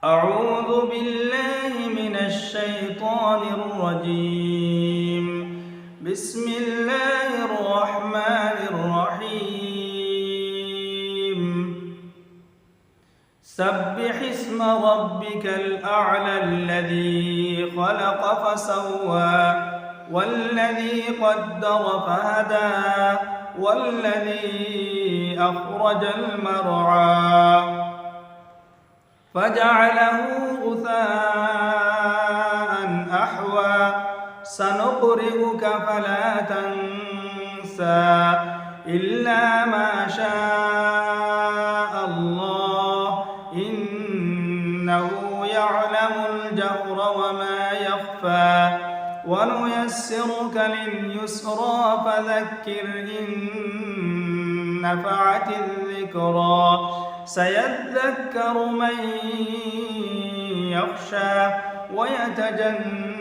أعوذ بالله من الشيطان الرجيم. بسم الله الرحمن الرحيم. سبح اسم ربك الأعلى الذي خلق فسوى والذي قدر فهدى والذي أخرج المرعى فجعله غثاء أحوى سنقرئك فلا تنسى إلا ما شاء الله إنه يعلم الجهر وما يخفى ونيسرك لليسرى فذكر إن نفعت الذكرى سيذكر من يخشى ويتجنبها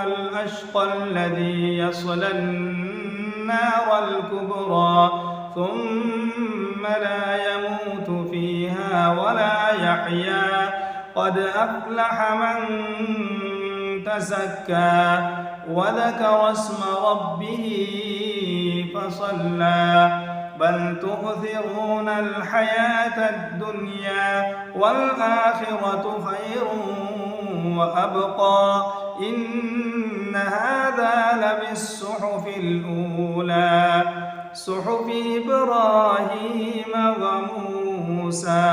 الأشقى الذي يصلى النار الكبرى ثم لا يموت فيها ولا يحيا قد أفلح من تزكى وذكر اسم ربه فصلى بل تؤثرون الحياة الدنيا والآخرة خير وأبقى إن هذا لبالصحف الأولى صحف إبراهيم وموسى.